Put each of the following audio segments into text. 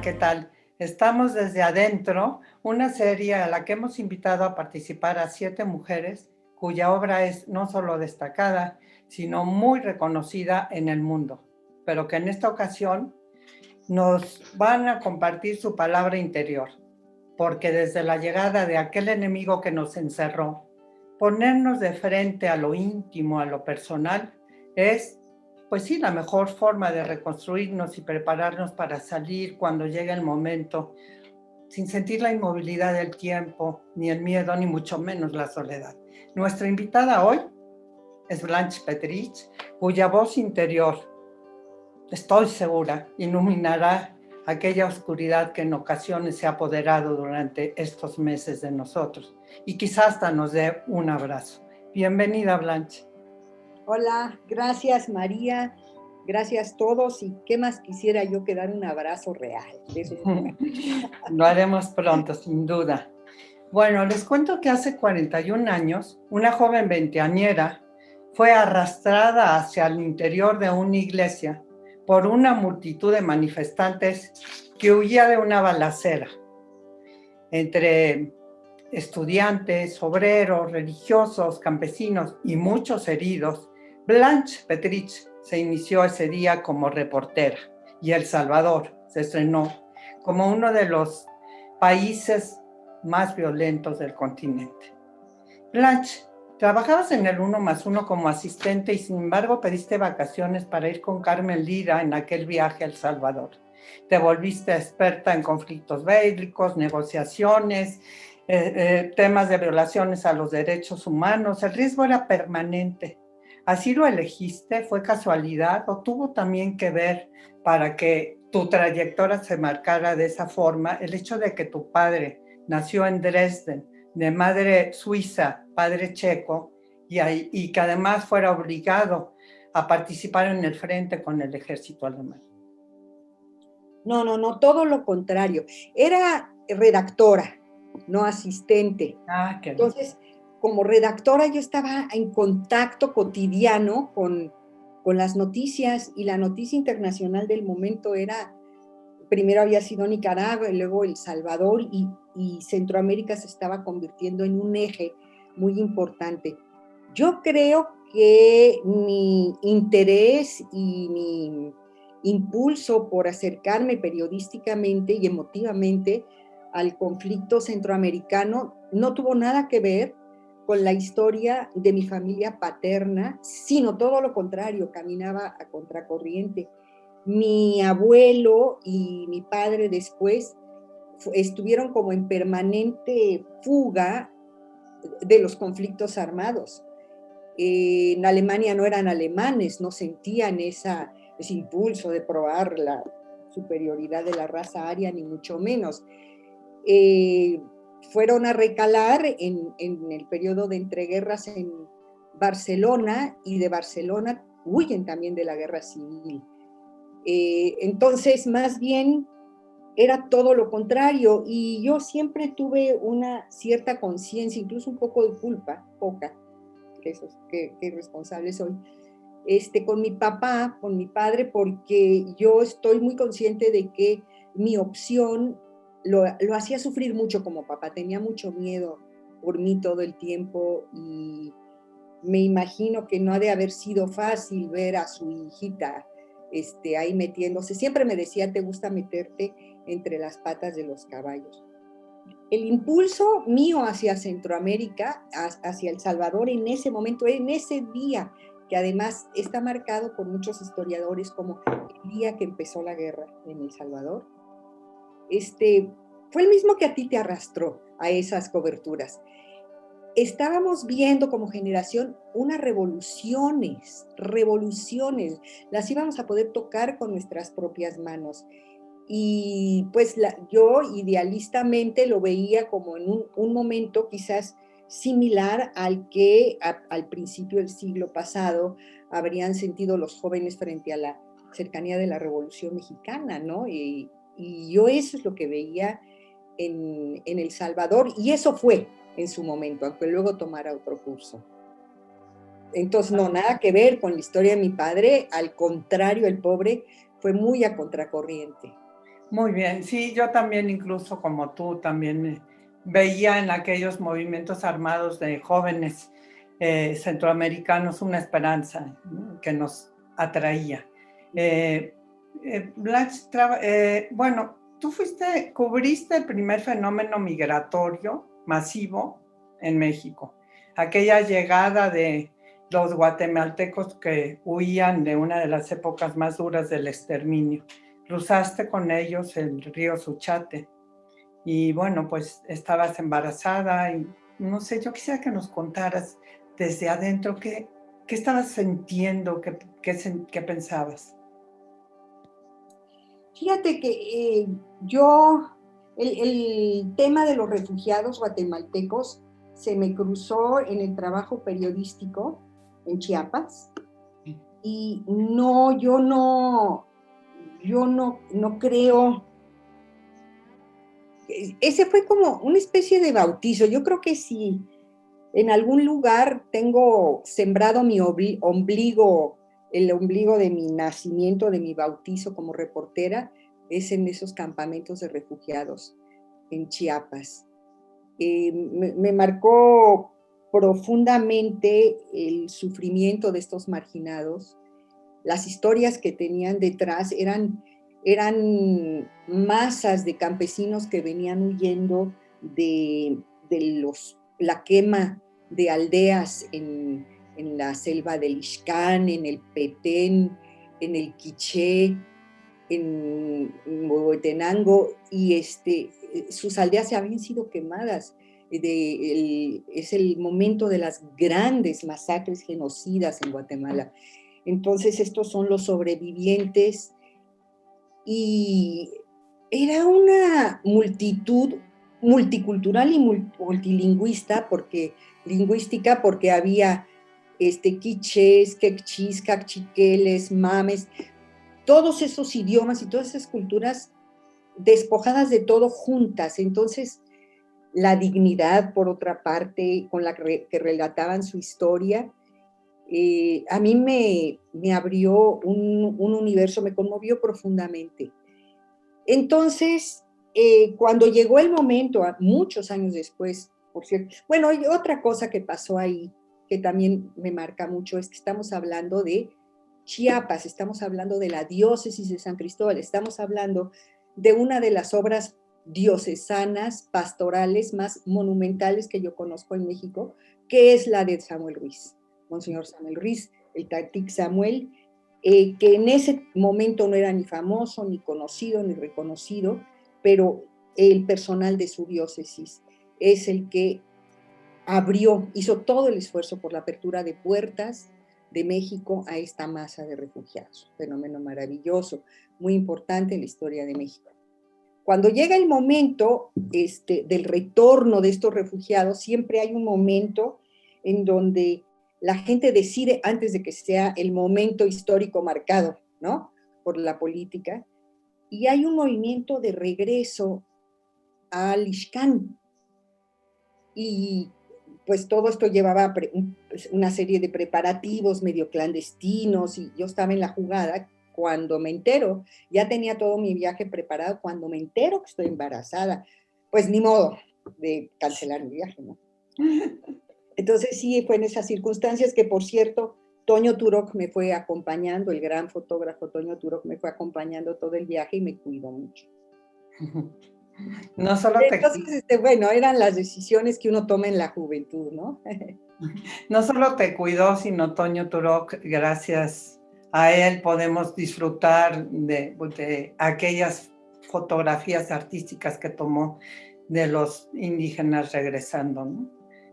¿qué tal? Estamos desde adentro, una serie a la que hemos invitado a participar a 7 mujeres cuya obra es no solo destacada, sino muy reconocida en el mundo, pero que en esta ocasión nos van a compartir su palabra interior, porque desde la llegada de aquel enemigo que nos encerró, ponernos de frente a lo íntimo, a lo personal, es, pues sí, la mejor forma de reconstruirnos y prepararnos para salir cuando llegue el momento, sin sentir la inmovilidad del tiempo, ni el miedo, ni mucho menos la soledad. Nuestra invitada hoy es Blanche Petrich, cuya voz interior, estoy segura, iluminará aquella oscuridad que en ocasiones se ha apoderado durante estos meses de nosotros y quizás hasta nos dé un abrazo. Bienvenida, Blanche. Hola, gracias María, gracias todos y qué más quisiera yo que dar un abrazo real. Eso Lo haremos pronto, sin duda. Bueno, les cuento que hace 41 años, una joven veinteañera fue arrastrada hacia el interior de una iglesia por una multitud de manifestantes que huía de una balacera entre estudiantes, obreros, religiosos, campesinos y muchos heridos. Blanche Petrich se inició ese día como reportera y El Salvador se estrenó como uno de los países más violentos del continente. Blanche, trabajabas en el 1+1 como asistente y sin embargo pediste vacaciones para ir con Carmen Lira en aquel viaje a El Salvador. Te volviste experta en conflictos bélicos, negociaciones, temas de violaciones a los derechos humanos. El riesgo era permanente. ¿Así lo elegiste? ¿Fue casualidad o tuvo también que ver para que tu trayectoria se marcara de esa forma el hecho de que tu padre nació en Dresden, de madre suiza, padre checo, y que además fuera obligado a participar en el frente con el ejército alemán? No, todo lo contrario. Era redactora, no asistente. Ah, qué bien. Entonces, como redactora yo estaba en contacto cotidiano con las noticias y la noticia internacional del momento era, primero había sido Nicaragua y luego El Salvador y Centroamérica se estaba convirtiendo en un eje muy importante. Yo creo que mi interés y mi impulso por acercarme periodísticamente y emotivamente al conflicto centroamericano no tuvo nada que ver con la historia de mi familia paterna, sino todo lo contrario, caminaba a contracorriente. Mi abuelo y mi padre después estuvieron como en permanente fuga de los conflictos armados. En Alemania no eran alemanes, no sentían ese impulso de probar la superioridad de la raza aria, ni mucho menos. Fueron a recalar en el periodo de entreguerras en Barcelona y de Barcelona huyen también de la guerra civil. Entonces, más bien, era todo lo contrario y yo siempre tuve una cierta conciencia, incluso un poco de culpa, poca, qué irresponsable soy, con mi papá, con mi padre, porque yo estoy muy consciente de que mi opción lo hacía sufrir mucho como papá, tenía mucho miedo por mí todo el tiempo y me imagino que no ha de haber sido fácil ver a su hijita ahí metiéndose. Siempre me decía, te gusta meterte entre las patas de los caballos. El impulso mío hacia Centroamérica, hacia El Salvador en ese momento, en ese día, que además está marcado por muchos historiadores como el día que empezó la guerra en El Salvador, fue el mismo que a ti te arrastró a esas coberturas. Estábamos viendo como generación unas revoluciones, las íbamos a poder tocar con nuestras propias manos. Y pues yo idealistamente lo veía como en un momento quizás similar al que al principio del siglo pasado habrían sentido los jóvenes frente a la cercanía de la Revolución Mexicana, ¿no? Y yo eso es lo que veía en El Salvador, y eso fue en su momento, aunque luego tomara otro curso. Entonces, no, nada que ver con la historia de mi padre, al contrario, el pobre fue muy a contracorriente. Muy bien, sí, yo también, incluso como tú, también veía en aquellos movimientos armados de jóvenes centroamericanos una esperanza, ¿no?, que nos atraía. Eh, Blanche, bueno, tú cubriste el primer fenómeno migratorio masivo en México, aquella llegada de los guatemaltecos que huían de una de las épocas más duras del exterminio. Cruzaste con ellos el río Suchate y bueno, pues estabas embarazada y no sé, yo quisiera que nos contaras desde adentro qué estabas sintiendo, qué pensabas. Fíjate que yo, el tema de los refugiados guatemaltecos se me cruzó en el trabajo periodístico en Chiapas y no, yo no creo, ese fue como una especie de bautizo. Yo creo que si en algún lugar tengo sembrado mi ombligo, el ombligo de mi nacimiento, de mi bautizo como reportera, es en esos campamentos de refugiados en Chiapas. Me marcó profundamente el sufrimiento de estos marginados. Las historias que tenían detrás eran masas de campesinos que venían huyendo de la quema de aldeas en la selva del Ixcán, en el Petén, en el Quiché, en Huehuetenango, y sus aldeas se habían sido quemadas. Es el momento de las grandes masacres genocidas en Guatemala. Entonces estos son los sobrevivientes y era una multitud multicultural y lingüística, porque había quichés, quechís, cachiqueles, mames, todos esos idiomas y todas esas culturas despojadas de todo juntas. Entonces, la dignidad, por otra parte, con la que relataban su historia, a mí me abrió un universo, me conmovió profundamente. Entonces, cuando llegó el momento, muchos años después, por cierto, bueno, y otra cosa que pasó ahí, que también me marca mucho, es que estamos hablando de Chiapas, estamos hablando de la diócesis de San Cristóbal, estamos hablando de una de las obras diocesanas, pastorales más monumentales que yo conozco en México, que es la de Samuel Ruiz, Monseñor Samuel Ruiz, el Tatic Samuel, que en ese momento no era ni famoso, ni conocido, ni reconocido, pero el personal de su diócesis es el que hizo todo el esfuerzo por la apertura de puertas de México a esta masa de refugiados. Un fenómeno maravilloso, muy importante en la historia de México. Cuando llega el momento del retorno de estos refugiados, siempre hay un momento en donde la gente decide, antes de que sea el momento histórico marcado, ¿no?, por la política, y hay un movimiento de regreso al Ixcán. Y pues todo esto llevaba una serie de preparativos medio clandestinos, y yo estaba en la jugada cuando me entero, ya tenía todo mi viaje preparado, cuando me entero que estoy embarazada, pues ni modo de cancelar mi viaje, ¿no? Entonces sí, fue en esas circunstancias que, por cierto, Toño Turok me fue acompañando, el gran fotógrafo Toño Turok me fue acompañando todo el viaje y me cuidó mucho. No solo te, Entonces, bueno, eran las decisiones que uno toma en la juventud, ¿no? no solo te cuidó, sino Toño Turok, gracias a él podemos disfrutar de aquellas fotografías artísticas que tomó de los indígenas regresando, ¿no?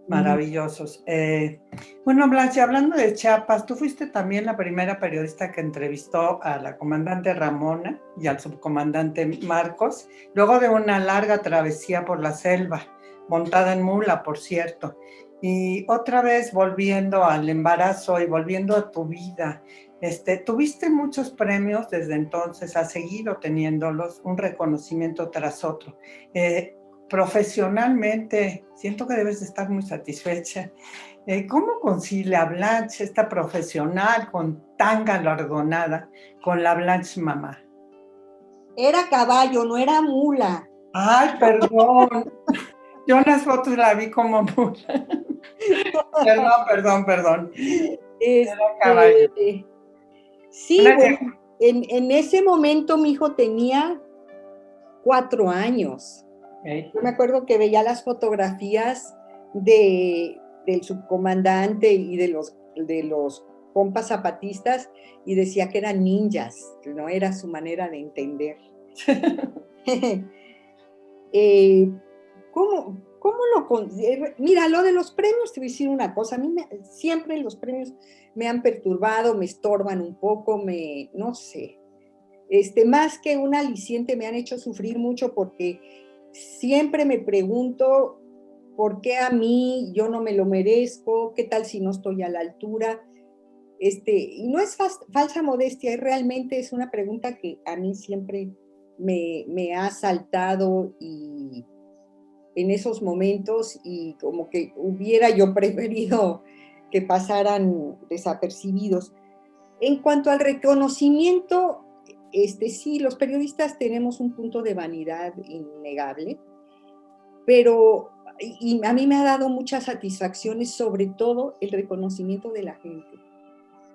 Maravillosos. Bueno, Blanche, hablando de Chiapas, tú fuiste también la primera periodista que entrevistó a la comandante Ramona y al subcomandante Marcos, luego de una larga travesía por la selva, montada en mula, por cierto. Y otra vez volviendo al embarazo y volviendo a tu vida, tuviste muchos premios desde entonces, has seguido teniéndolos, un reconocimiento tras otro. Profesionalmente, siento que debes de estar muy satisfecha. ¿Cómo concilia Blanche, esta profesional con tan galardonada, con la Blanche mamá? Era caballo, no era mula. Ay, perdón. Yo en las fotos la vi como mula. Perdón. Era caballo. Sí, Una bueno, en ese momento mi hijo tenía 4 años. okay. Yo me acuerdo que veía las fotografías del subcomandante y de los compas zapatistas y decía que eran ninjas, no era su manera de entender. eh, ¿cómo mira, lo de los premios, te voy a decir una cosa, a mí siempre los premios me han perturbado, me estorban un poco, no sé, más que un aliciente me han hecho sufrir mucho porque siempre me pregunto por qué a mí yo no me lo merezco, qué tal si no estoy a la altura. Y no es falsa modestia, realmente es una pregunta que a mí siempre me ha saltado y en esos momentos y como que hubiera yo preferido que pasaran desapercibidos. En cuanto al reconocimiento, sí, los periodistas tenemos un punto de vanidad innegable, pero y a mí me ha dado muchas satisfacciones, sobre todo el reconocimiento de la gente.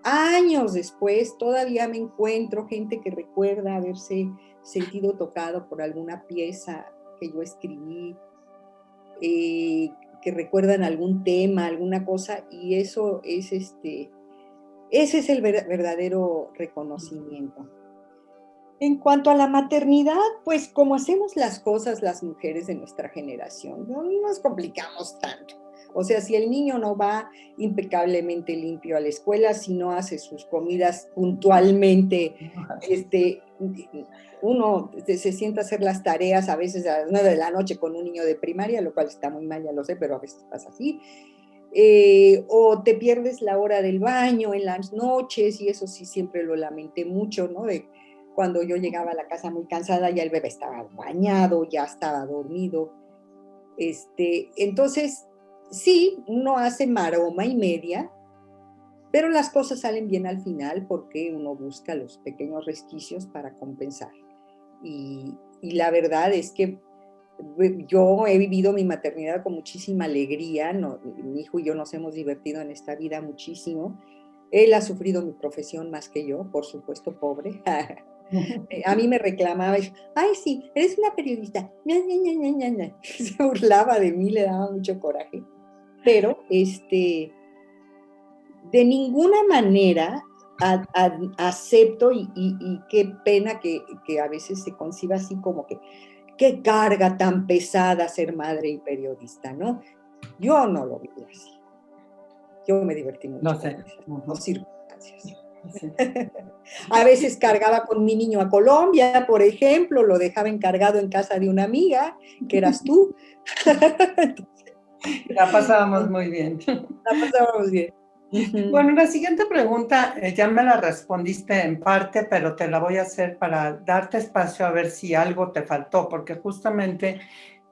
Años después todavía me encuentro gente que recuerda haberse sentido tocado por alguna pieza que yo escribí, que recuerdan algún tema, alguna cosa, y eso es ese es el verdadero reconocimiento. En cuanto a la maternidad, pues como hacemos las cosas las mujeres de nuestra generación, no nos complicamos tanto. O sea, si el niño no va impecablemente limpio a la escuela, si no hace sus comidas puntualmente, uno se sienta a hacer las tareas a veces a las 9 de la noche con un niño de primaria, lo cual está muy mal, ya lo sé, pero a veces pasa así. O te pierdes la hora del baño en las noches, y eso sí siempre lo lamenté mucho, ¿no? De cuando yo llegaba a la casa muy cansada, ya el bebé estaba bañado, ya estaba dormido. Entonces, sí, uno hace maroma y media, pero las cosas salen bien al final porque uno busca los pequeños resquicios para compensar. Y la verdad es que yo he vivido mi maternidad con muchísima alegría, mi hijo y yo nos hemos divertido en esta vida muchísimo. Él ha sufrido mi profesión más que yo, por supuesto, pobre. A mí me reclamaba, ay, sí, eres una periodista. Se burlaba de mí, le daba mucho coraje. Pero, de ninguna manera acepto y qué pena que a veces se conciba así como que qué carga tan pesada ser madre y periodista, ¿no? Yo no lo viví así. Yo me divertí mucho No con sé. esas dos circunstancias. Sí. A veces cargaba con mi niño a Colombia, por ejemplo, lo dejaba encargado en casa de una amiga, que eras tú. La pasábamos muy bien. La pasábamos bien. Bueno, la siguiente pregunta ya me la respondiste en parte, pero te la voy a hacer para darte espacio a ver si algo te faltó, porque justamente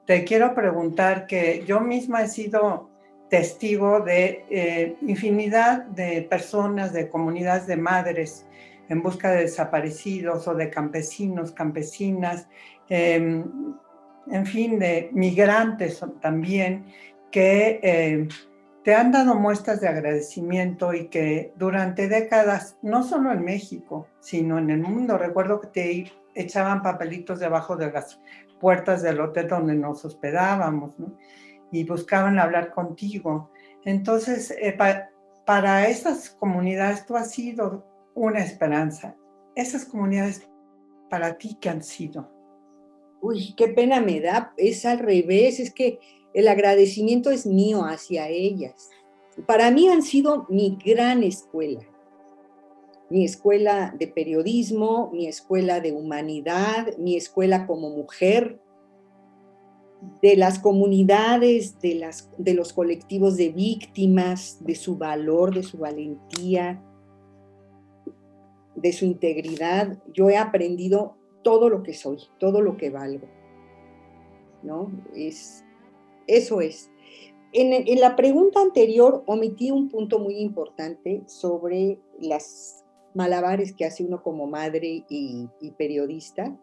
te quiero preguntar que yo misma he sido testigo de infinidad de personas, de comunidades de madres en busca de desaparecidos o de campesinos, campesinas, en fin, de migrantes también, que te han dado muestras de agradecimiento y que durante décadas, no solo en México, sino en el mundo, recuerdo que te echaban papelitos debajo de las puertas del hotel donde nos hospedábamos, ¿no? Y buscaban hablar contigo. Entonces, para esas comunidades tú has sido una esperanza. Esas comunidades para ti, ¿qué han sido? Uy, qué pena me da, es al revés, es que el agradecimiento es mío hacia ellas. Para mí han sido mi gran escuela, mi escuela de periodismo, mi escuela de humanidad, mi escuela como mujer, de las comunidades, de los colectivos de víctimas, de su valor, de su valentía, de su integridad. Yo he aprendido todo lo que soy, todo lo que valgo, ¿no? Eso es. En la pregunta anterior omití un punto muy importante sobre las malabares que hace uno como madre y periodista.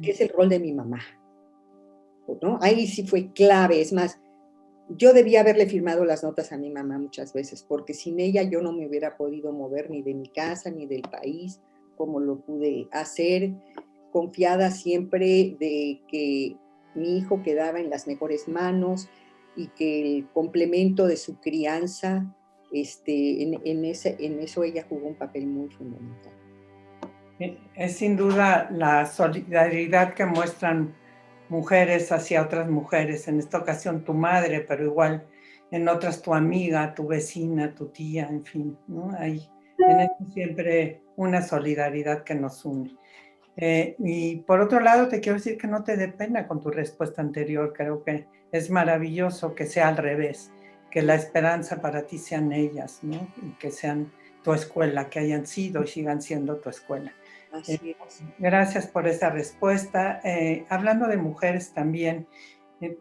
que es el rol de mi mamá, ¿no? Ahí sí fue clave, es más, yo debía haberle firmado las notas a mi mamá muchas veces, porque sin ella yo no me hubiera podido mover ni de mi casa ni del país, como lo pude hacer, confiada siempre de que mi hijo quedaba en las mejores manos y que el complemento de su crianza, en eso ella jugó un papel muy fundamental. Es sin duda la solidaridad que muestran mujeres hacia otras mujeres, en esta ocasión tu madre, pero igual en otras tu amiga, tu vecina, tu tía, en fin, ¿no? Hay en esto siempre una solidaridad que nos une. Y por otro lado, te quiero decir que no te dé pena con tu respuesta anterior. Creo que es maravilloso que sea al revés, que la esperanza para ti sean ellas, ¿no? Y que sean tu escuela, que hayan sido y sigan siendo tu escuela. Así es. Gracias por esa respuesta. Hablando de mujeres también, eh,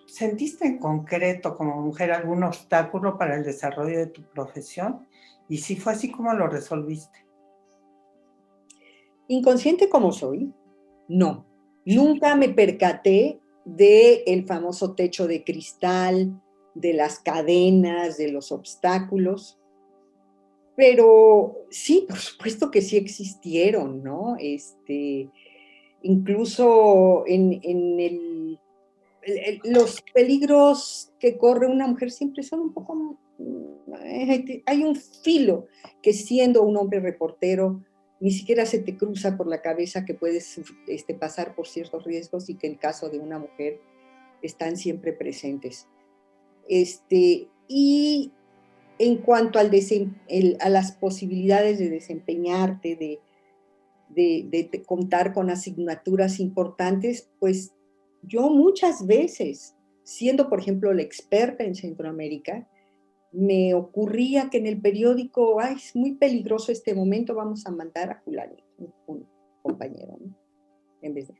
¿sentiste en concreto como mujer algún obstáculo para el desarrollo de tu profesión? Y si fue así, ¿cómo lo resolviste? Inconsciente como soy, no. Nunca me percaté del famoso techo de cristal, de las cadenas, de los obstáculos, pero sí, por supuesto que sí existieron, ¿no? Incluso los peligros que corre una mujer siempre son un poco, hay un filo que siendo un hombre reportero ni siquiera se te cruza por la cabeza que puedes pasar por ciertos riesgos y que en el caso de una mujer están siempre presentes. Y en cuanto a las posibilidades de desempeñarte, de contar con asignaturas importantes, pues yo muchas veces, siendo por ejemplo la experta en Centroamérica, me ocurría que en el periódico, ay, es muy peligroso este momento, vamos a mandar a fulanito, un compañero, ¿no? En vez de,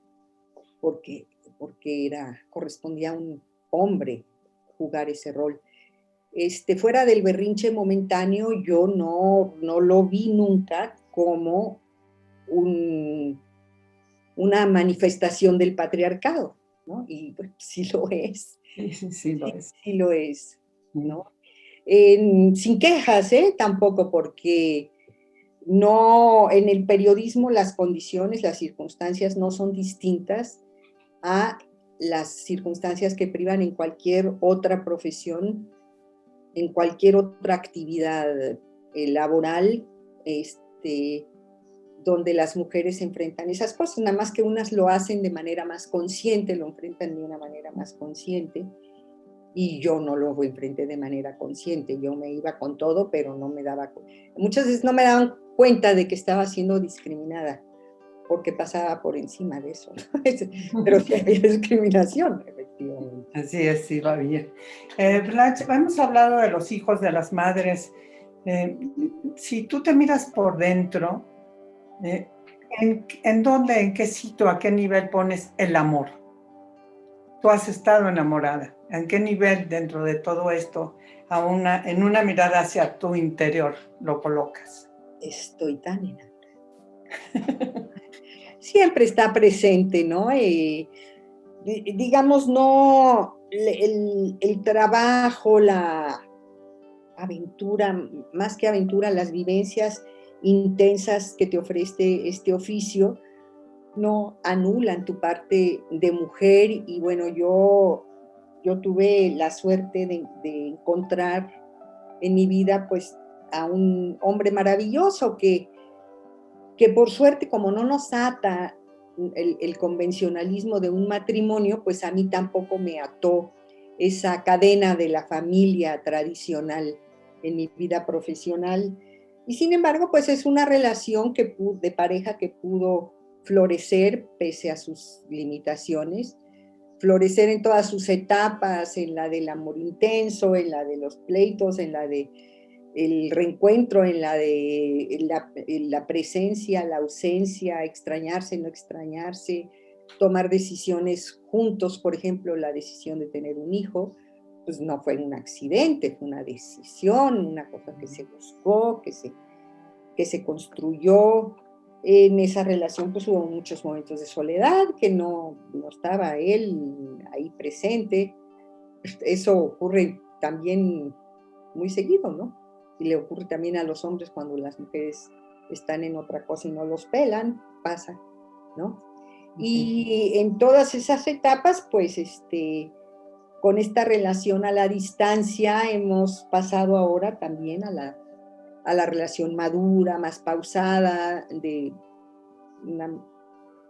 porque, porque correspondía a un hombre jugar ese rol. Fuera del berrinche momentáneo, yo no lo vi nunca como una manifestación del patriarcado, ¿no? Y pues, sí lo es. Sí, sí, sí, lo es. Sí lo es, Mm. ¿no? Sin quejas, tampoco, porque no, en el periodismo las condiciones, las circunstancias no son distintas a las circunstancias que privan en cualquier otra profesión, en cualquier otra actividad laboral, donde las mujeres se enfrentan esas cosas, nada más que unas lo hacen de manera más consciente, lo enfrentan de una manera más consciente, y yo no lo enfrenté de manera consciente, yo me iba con todo, pero no me daba, muchas veces no me daban cuenta de que estaba siendo discriminada, porque pasaba por encima de eso, ¿no? Pero sí había discriminación, efectivamente. Así es, sí, va bien. Blanche, hemos hablado de los hijos, de las madres. Eh, si tú te miras por dentro, ¿en dónde, en qué sitio, a qué nivel pones el amor? Tú has estado enamorada. ¿En qué nivel dentro de todo esto, en una mirada hacia tu interior, lo colocas? Estoy tan enamorada. Siempre está presente, ¿no? Digamos, no, el trabajo, la aventura, más que aventura, las vivencias intensas que te ofrece este oficio, no anulan tu parte de mujer. Y bueno, yo tuve la suerte de encontrar en mi vida pues a un hombre maravilloso que por suerte, como no nos ata el convencionalismo de un matrimonio, pues a mí tampoco me ató esa cadena de la familia tradicional en mi vida profesional. Y sin embargo, pues es una relación de pareja que pudo florecer pese a sus limitaciones, florecer en todas sus etapas, en la del amor intenso, en la de los pleitos, en la de el reencuentro, en la presencia, la ausencia, extrañarse, no extrañarse, tomar decisiones juntos, por ejemplo, la decisión de tener un hijo, pues no fue un accidente, fue una decisión, una cosa que se buscó, que se construyó, En esa relación pues hubo muchos momentos de soledad, que no estaba él ahí presente. Eso ocurre también muy seguido, ¿no? Y le ocurre también a los hombres cuando las mujeres están en otra cosa y no los pelan, pasa, ¿no? Y en todas esas etapas, pues, con esta relación a la distancia, hemos pasado ahora también a la relación madura, más pausada, de una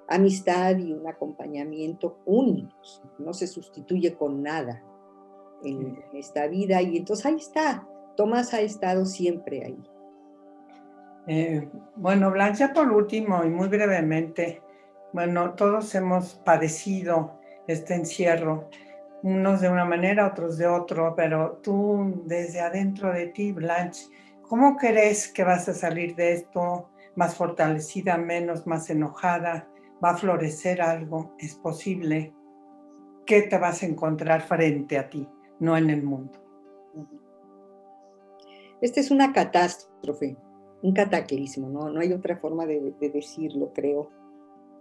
amistad y un acompañamiento únicos. No se sustituye con nada en esta vida. Y entonces ahí está. Tomás ha estado siempre ahí. Bueno, Blanche, por último y muy brevemente, bueno, todos hemos padecido este encierro, unos de una manera, otros de otro, pero tú desde adentro de ti, Blanche, ¿cómo crees que vas a salir de esto más fortalecida, menos, más enojada? ¿Va a florecer algo? ¿Es posible? ¿Qué te vas a encontrar frente a ti, no en el mundo? Esta es una catástrofe, un cataclismo, ¿no? No hay otra forma de decirlo, creo,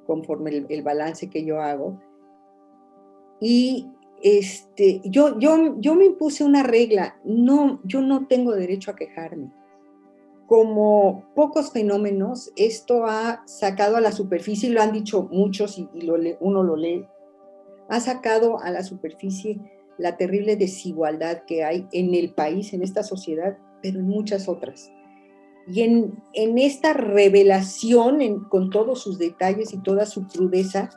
conforme el balance que yo hago. Y yo me impuse una regla, no, yo no tengo derecho a quejarme. Como pocos fenómenos, esto ha sacado a la superficie, lo han dicho muchos y uno lo lee, ha sacado a la superficie la terrible desigualdad que hay en el país, en esta sociedad, pero en muchas otras. Y en esta revelación, con todos sus detalles y toda su crudeza,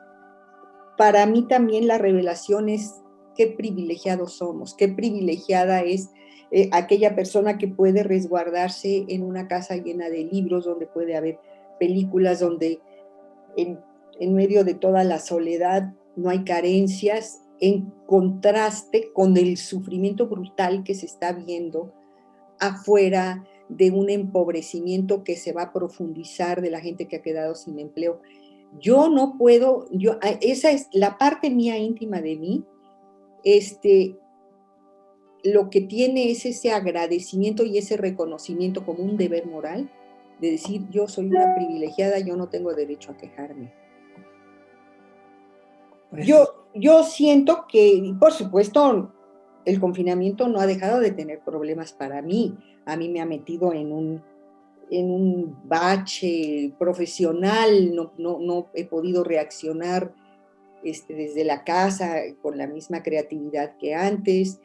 para mí también la revelación es qué privilegiados somos, qué privilegiada es aquella persona que puede resguardarse en una casa llena de libros, donde puede haber películas, donde en medio de toda la soledad no hay carencias, en contraste con el sufrimiento brutal que se está viendo afuera, de un empobrecimiento que se va a profundizar, de la gente que ha quedado sin empleo. Yo no puedo, esa es la parte mía íntima de mí, lo que tiene es ese agradecimiento y ese reconocimiento como un deber moral, de decir, yo soy una privilegiada, yo no tengo derecho a quejarme. Pues, yo siento que, por supuesto, el confinamiento no ha dejado de tener problemas para mí. A mí me ha metido en un bache profesional, no he podido reaccionar desde la casa con la misma creatividad que antes.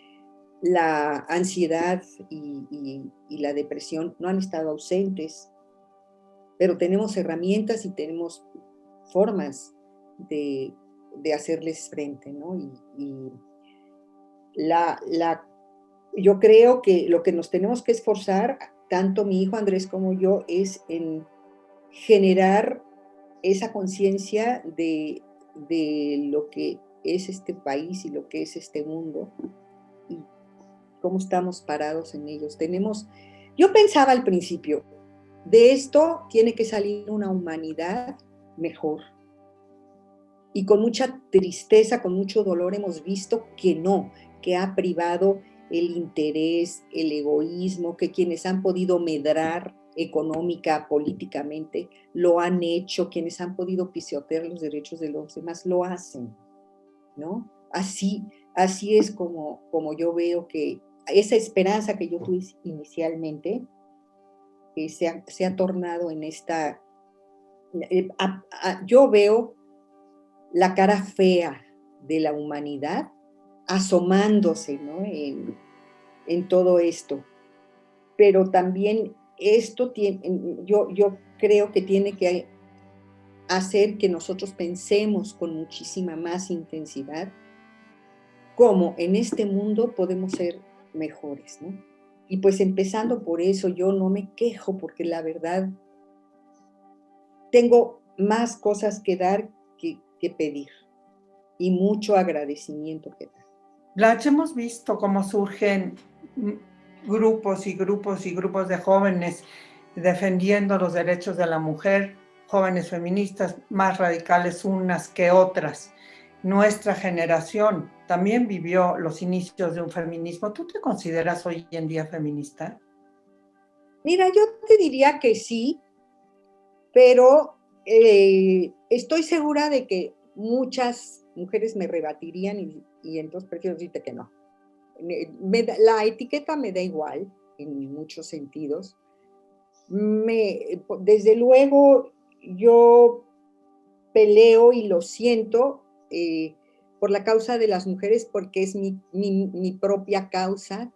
La ansiedad y la depresión no han estado ausentes, pero tenemos herramientas y tenemos formas de hacerles frente, ¿no? Y yo creo que lo que nos tenemos que esforzar, tanto mi hijo Andrés como yo, es en generar esa conciencia de lo que es este país y lo que es este mundo y cómo estamos parados en ellos. Yo pensaba al principio, de esto tiene que salir una humanidad mejor. Y con mucha tristeza, con mucho dolor hemos visto que no, que ha privado el interés, el egoísmo, que quienes han podido medrar económica, políticamente, lo han hecho, quienes han podido pisotear los derechos de los demás, lo hacen, ¿no? Así es como yo veo que esa esperanza que yo tuve inicialmente, se ha tornado en esta... yo veo la cara fea de la humanidad asomándose, ¿no? en todo esto. Pero también esto yo creo que tiene que hacer que nosotros pensemos con muchísima más intensidad cómo en este mundo podemos ser mejores, ¿no? Y pues empezando por eso, yo no me quejo porque la verdad tengo más cosas que dar que pedir y mucho agradecimiento que dar. Blanche, hemos visto cómo surgen grupos y grupos y grupos de jóvenes defendiendo los derechos de la mujer, jóvenes feministas más radicales unas que otras. Nuestra generación también vivió los inicios de un feminismo. ¿Tú te consideras hoy en día feminista? Mira, yo te diría que sí, pero Estoy segura de que muchas mujeres me rebatirían y entonces prefiero decirte que no. La etiqueta me da igual en muchos sentidos. Desde luego, yo peleo y lo siento por la causa de las mujeres porque es mi propia causa,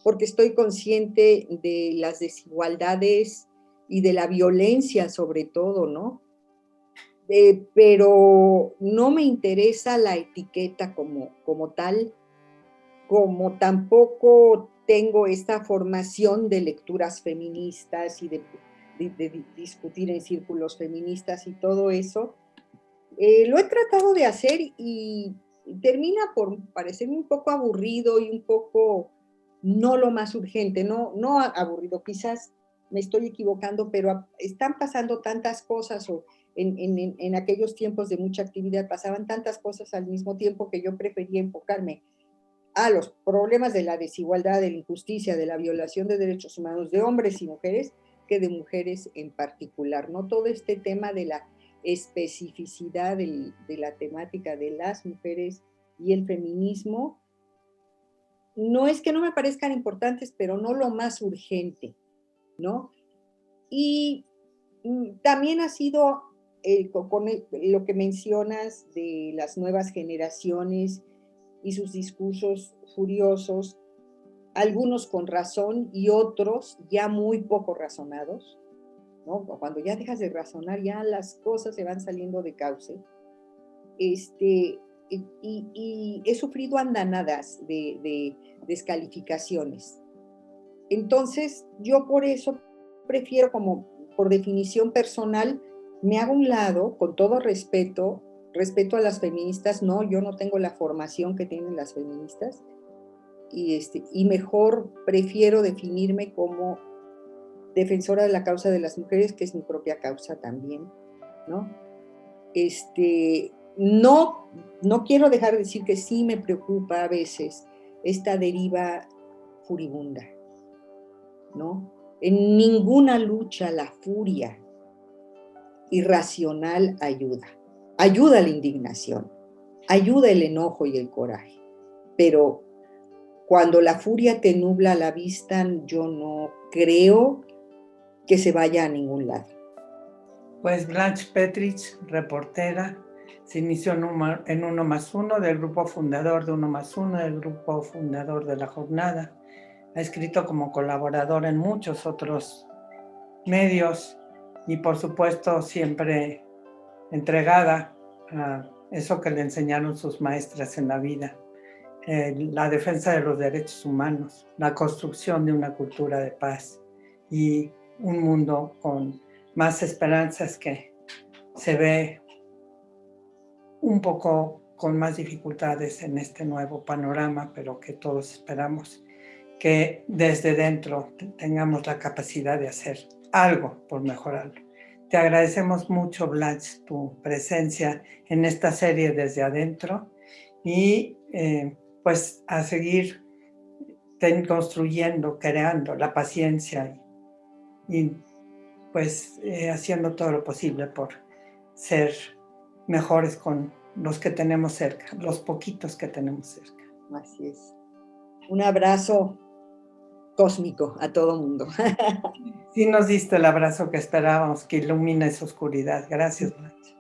porque estoy consciente de las desigualdades y de la violencia sobre todo, ¿no? Pero no me interesa la etiqueta como tal, como tampoco tengo esta formación de lecturas feministas y de discutir en círculos feministas y todo eso. Lo he tratado de hacer y termina por parecerme un poco aburrido y un poco no lo más urgente, no aburrido, quizás me estoy equivocando, pero están pasando tantas cosas, o en aquellos tiempos de mucha actividad pasaban tantas cosas al mismo tiempo que yo prefería enfocarme a los problemas de la desigualdad, de la injusticia, de la violación de derechos humanos de hombres y mujeres, que de mujeres en particular, ¿no? Todo este tema de la especificidad de la temática de las mujeres y el feminismo, no es que no me parezcan importantes, pero no lo más urgente, ¿no? Y también ha sido con lo que mencionas de las nuevas generaciones y sus discursos furiosos, algunos con razón y otros ya muy poco razonados, ¿no? Cuando ya dejas de razonar, ya las cosas se van saliendo de cauce. Y he sufrido andanadas de descalificaciones. Entonces, yo por eso prefiero, como por definición personal, me hago a un lado, con todo respeto a las feministas. No, yo no tengo la formación que tienen las feministas, y mejor prefiero definirme como defensora de la causa de las mujeres, que es mi propia causa también, ¿no? No quiero dejar de decir que sí me preocupa a veces esta deriva furibunda, ¿no? En ninguna lucha la furia irracional ayuda. Ayuda la indignación, ayuda el enojo y el coraje, pero cuando la furia te nubla la vista, yo no creo que se vaya a ningún lado. Pues Blanche Petrich, reportera, se inició en 1+1 del grupo fundador de 1+1, del grupo fundador de La Jornada. Ha escrito como colaboradora en muchos otros medios y, por supuesto, siempre entregada a eso que le enseñaron sus maestras en la vida: la defensa de los derechos humanos, la construcción de una cultura de paz y un mundo con más esperanzas, que se ve un poco con más dificultades en este nuevo panorama, pero que todos esperamos que desde dentro tengamos la capacidad de hacer algo por mejorarlo. Te agradecemos mucho, Blanche, tu presencia en esta serie Desde Adentro, y pues a seguir construyendo, creando la paciencia y pues haciendo todo lo posible por ser mejores con los que tenemos cerca, los poquitos que tenemos cerca. Así es. Un abrazo cósmico a todo mundo. Sí, nos diste el abrazo que esperábamos, que ilumina esa oscuridad. Gracias, Blanche.